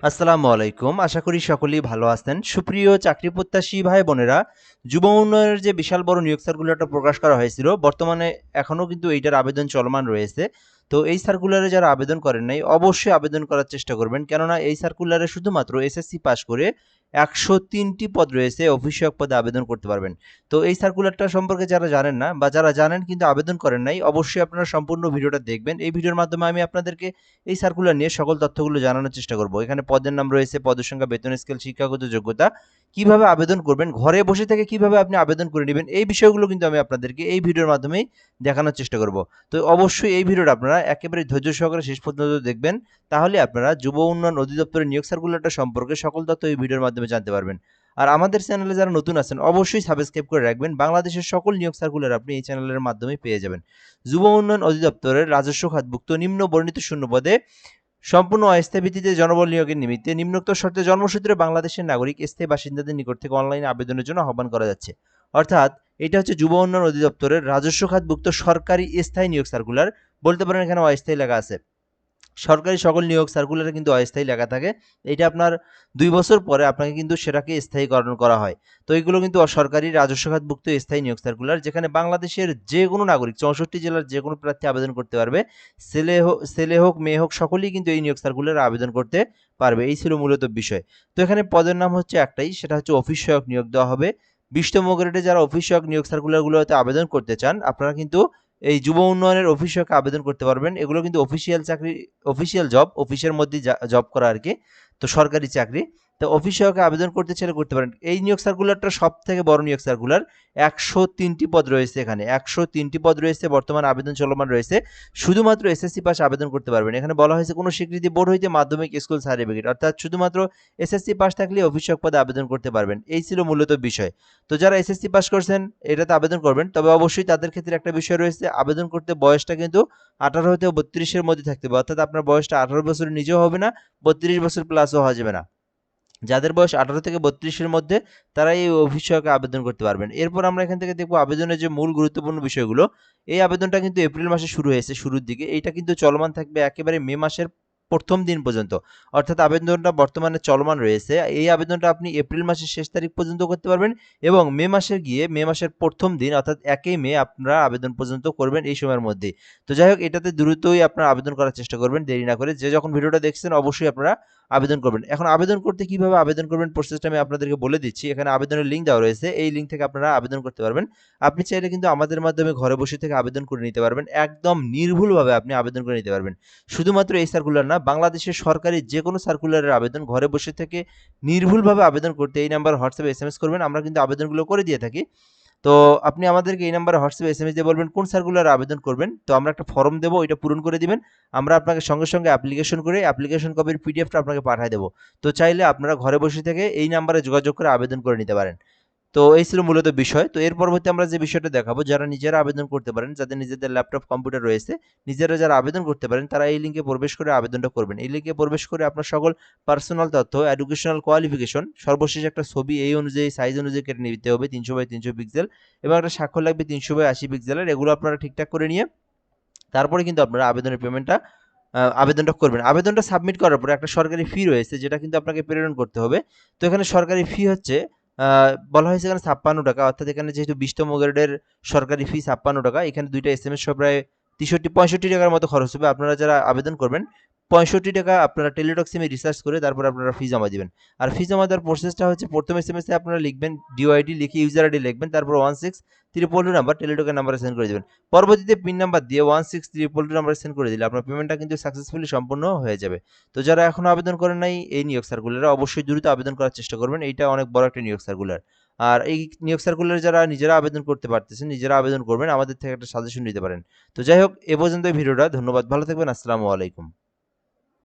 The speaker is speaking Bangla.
আসসালামু আলাইকুম। আশা করি সকলেই ভালো আছেন। সুপ্রিয় চাকরি প্রত্যাশী ভাই বোনেরা, যুব উন্নয়নের যে বিশাল বড় নিয়োগ সার্কুলারটা প্রকাশ করা হয়েছিল, বর্তমানে এখনো কিন্তু এইটার আবেদন চলমান রয়েছে। তো এই সার্কুলারে যারা আবেদন করেন নাই, অবশ্যই আবেদন করার চেষ্টা করবেন। কেননা এই সার্কুলারে শুধুমাত্র এসএসসি পাস করে ১০৩টি পদ রয়েছে, অফিস সহায়ক পদে আবেদন করতে পারবেন। তো এই সার্কুলারটা সম্পর্কে যারা জানেন না বা যারা জানেন কিন্তু আবেদন করেন নাই, অবশ্যই আপনারা সম্পূর্ণ ভিডিওটা দেখবেন। এই ভিডিওর মাধ্যমে আমি আপনাদেরকে এই সার্কুলার নিয়ে সকল তথ্যগুলো জানানোর চেষ্টা করব। এখানে পদের নাম রয়েছে, পদের সংখ্যা, বেতন স্কেল, শিক্ষাগত যোগ্যতা, কিভাবে আবেদন করবেন, ঘরে বসে থেকে কিভাবে আপনি আবেদন করে নেবেন, এই বিষয়গুলো কিন্তু আমি আপনাদেরকে এই ভিডিওর মাধ্যমেই দেখানোর চেষ্টা করব। তো অবশ্যই এই ভিডিওটা আপনারা একেবারে ধৈর্য সহকারে শেষ পর্যন্ত দেখবেন, তাহলে আপনারা যুব উন্নয়ন অধিদপ্তরের নিয়োগ সার্কুলারটা সম্পর্কে সকল তথ্য এই ভিডিওর মাধ্যমে জানতে পারবেন। আর আমাদের চ্যানেলে যারা নতুন আছেন অবশ্যই সাবস্ক্রাইব করে রাখবেন। বাংলাদেশের সকল নিয়োগ সার্কুলার আপনি এই চ্যানেলের মাধ্যমে পেয়ে যাবেন। যুব উন্নয়ন অধিদপ্তরের রাজস্ব খাতভুক্ত নিম্ন বর্ণিত শূন্য পদে সম্পূর্ণ অস্থায়ী ভিত্তিতে জনবল নিয়োগের নিমিত্তে নিম্নোক্ত শর্তে জন্মসূত্রে বাংলাদেশের নাগরিক স্থায়ী বাসিন্দাদের নিকট থেকে অনলাইনে আবেদনের জন্য আহ্বান করা যাচ্ছে। অর্থাৎ এটা হচ্ছে যুব উন্নয়ন অধিদপ্তরের রাজস্ব খাতভুক্ত সরকারি স্থায়ী নিয়োগ সার্কুলার। বলতে পারেন এখানে অস্থায়ী লেখা আছে। সরকারি সকল নিয়োগ সার্কুলারে কিন্তু অস্থায়ী লেখা থাকে। এটা আপনার ২ বছর পরে আপনাকে কিন্তু সেটাকে স্থায়ীকরণ করা হয়। তো এগুলো কিন্তু সরকারি রাজস্ব খাতভুক্ত স্থায়ী নিয়োগ সার্কুলার, যেখানে বাংলাদেশের যে কোনো নাগরিক ৬৪ জেলার যে কোনো প্রার্থী আবেদন করতে পারবে। ছেলে হোক মেয়ে হোক সকলেই কিন্তু এই নিয়োগ সার্কুলারে আবেদন করতে পারবে। এই ছিল মূলত বিষয়। তো এখানে পদের নাম হচ্ছে একটাই, সেটা হচ্ছে অফিস সহায়ক নিয়োগ দেওয়া হবে। ২০তম গ্রেডে যারা অফিস সহায়ক নিয়োগ সার্কুলারগুলোতে আবেদন করতে চান, আপনারা কিন্তু এই যুব উন্নয়নের অফিস সহায়কে আবেদন করতে পারবেন। এগুলো কিন্তু অফিসিয়াল চাকরি, অফিসিয়াল জব, অফিসের মধ্যে জব করা আর কি। তো সরকারি চাকরি। তো অফিস সহায়কে আবেদন করতে চাইলে করতে পারেন। এই নিয়োগ সার্কুলারটা সব থেকে বড় নিয়োগ সার্কুলার। ১০৩টি পদ রয়েছে এখানে। ১০৩টি পদ রয়েছে, বর্তমান আবেদন চলমান রয়েছে। শুধুমাত্র এসএসসি পাস আবেদন করতে পারবেন। এখানে বলা হয়েছে কোনো স্বীকৃতি বোর্ড হইতে মাধ্যমিক স্কুল সার্টিফিকেট, অর্থাৎ শুধুমাত্র এসএসসি পাস থাকলে অফিস সহায়ক পদে আবেদন করতে পারবেন। এই ছিল মূলত বিষয়। তো যারা এসএসসি পাস করছেন এটাতে আবেদন করবেন, তবে অবশ্যই তাদের ক্ষেত্রে একটা বিষয় রয়েছে, আবেদন করতে বয়সটা কিন্তু ১৮ হতে ৩২ মধ্যে থাকতে হবে। অর্থাৎ আপনার বয়সটা ১৮ বছরের নিজেও হবে না, ৩২ বছর প্লাসও হওয়া যাবে না। যাদের বয়স ১৮ থেকে ৩২-এর মধ্যে তারা এই অফিস সহায়কে আবেদন করতে পারবেন। এরপর আমরা এখান থেকে দেখব আবেদনের যে মূল গুরুত্বপূর্ণ বিষয়গুলো। এই আবেদনটা কিন্তু এপ্রিল মাসে শুরু হয়েছে শুরুর দিকে। এইটা কিন্তু চলমান থাকবে একেবারে মে মাসের ১ম দিন পর্যন্ত। অর্থাৎ আবেদনটা বর্তমানে চলমান রয়েছে। এই আবেদনটা আপনি এপ্রিল মাসের শেষ তারিখ পর্যন্ত করতে পারবেন এবং মে মাসের ১ম দিন অর্থাৎ ১ মে আপনারা আবেদন পর্যন্ত করবেন এই সময়ের মধ্যেই। তো যাই হোক, এটাতে দ্রুতই আপনারা আবেদন করার চেষ্টা করবেন, দেরি না করে। যে যখন ভিডিওটা দেখছেন অবশ্যই আপনারা আবেদন করবেন। এখন আবেদন করতে কিভাবে আবেদন করবেন প্রসেসটা আমি আপনাদেরকে বলে দিচ্ছি। এখানে আবেদনের লিঙ্ক দেওয়া রয়েছে। এই লিঙ্ক থেকে আপনারা আবেদন করতে পারবেন। আপনি চাইলে কিন্তু আমাদের মাধ্যমে ঘরে বসে থেকে আবেদন করে নিতে পারবেন। একদম নির্ভুলভাবে আপনি আবেদন করে নিতে পারবেন। শুধুমাত্র এই সার্কুলার না, বাংলাদেশের সরকারি যেকোনো সার্কুলারের আবেদন ঘরে বসে থেকে নির্ভুলভাবে আবেদন করতে এই নাম্বার হোয়াটসঅ্যাপে এসএমএস করবেন। আমরা কিন্তু আবেদনগুলো করে দিয়ে থাকি। তো আপনি আমাদেরকে এই নাম্বারে হোয়াটসঅ্যাপে এসএমএস দিয়ে বলবেন কোন সার্কুলারে আবেদন করবেন। তো আমরা একটা ফর্ম দেবো, ওইটা পূরণ করে দিবেন। আমরা আপনাকে সঙ্গে সঙ্গে অ্যাপ্লিকেশন করে অ্যাপ্লিকেশন কপির পিডিএফটা আপনাকে পাঠিয়ে দেবো। তো চাইলে আপনারা ঘরে বসে থেকে এই নাম্বারে যোগাযোগ করে আবেদন করে নিতে পারেন। তো এই ছিল মূলত বিষয়। তো এর পরবর্তী আমরা যে বিষয়টা দেখাবো, যারা নিজেরা আবেদন করতে পারেন, যাদের নিজেদের ল্যাপটপ কম্পিউটার রয়েছে, নিজেরা যারা আবেদন করতে পারেন তারা এই লিঙ্কে প্রবেশ করে আবেদনটা করবেন। এই লিঙ্কে প্রবেশ করে আপনার সকল পার্সোনাল তথ্য, এডুকেশনাল কোয়ালিফিকেশন, সর্বশেষ একটা ছবি এই অনুযায়ী সাইজ অনুযায়ী কেটে নিতে হবে ৩০০x৩০০ পিক্সেল এবং একটা স্বাক্ষর লাগবে ৩০০x৮০ পিক্সেলের। এগুলো আপনারা ঠিকঠাক করে নিয়ে তারপরে কিন্তু আপনারা আবেদনের পেমেন্টটা আবেদনটা করবেন। আবেদনটা সাবমিট করার পরে একটা সরকারি ফি রয়েছে, যেটা কিন্তু আপনাকে প্রেরণ করতে হবে। তো এখানে সরকারি ফি হচ্ছে বলা হয়েছে এখানে ৳৫৬, অর্থাৎ এখানে যেহেতু ২০তম গ্রেডের সরকারি ফি ৳৫৬, এখানে ২টা এসএমএস সহ প্রায় ৳৬৫ মতো খরচ হবে। আপনারা যারা আবেদন করবেন ৳৬৫ আপনারা টেলিটক সিমে রিচার্জ করে তারপরে আপনারা ফি জমা দিবেন। আর ফি জমা দেওয়ার প্রসেসটা হচ্ছে, প্রথম এসএমএসে আপনারা লিখবেন ডিওআইডি, লিখে ইউজার আইডি লিখবেন, তারপর 16322 নাম্বার টেলিটকের নাম্বারে সেন্ড করে দিবেন। পরবর্তীতে পিন নাম্বার দিয়ে 16322 নাম্বারে সেন্ড করে দিলে আপনার পেমেন্টটা কিন্তু সাকসেসফুলি সম্পূর্ণ হয়ে যাবে। তো যারা এখনো আবেদন করেন নাই এই নিয়োগ সার্কুলারে, অবশ্যই দ্রুত আবেদন করার চেষ্টা করবেন। এইটা অনেক বড় একটা নিয়োগ সার্কুলার। আর এই নিয়োগ সার্কুলারে যারা নিজেরা আবেদন করতে পারতেছেন, নিজেরা আবেদন করবেন, আমাদের থেকে একটা সাজেশন নিতে পারেন। তো যাই হোক, এ পর্যন্ত ভিডিওটা। ধন্যবাদ, ভালো থাকবেন। আসসালামু আলাইকুম।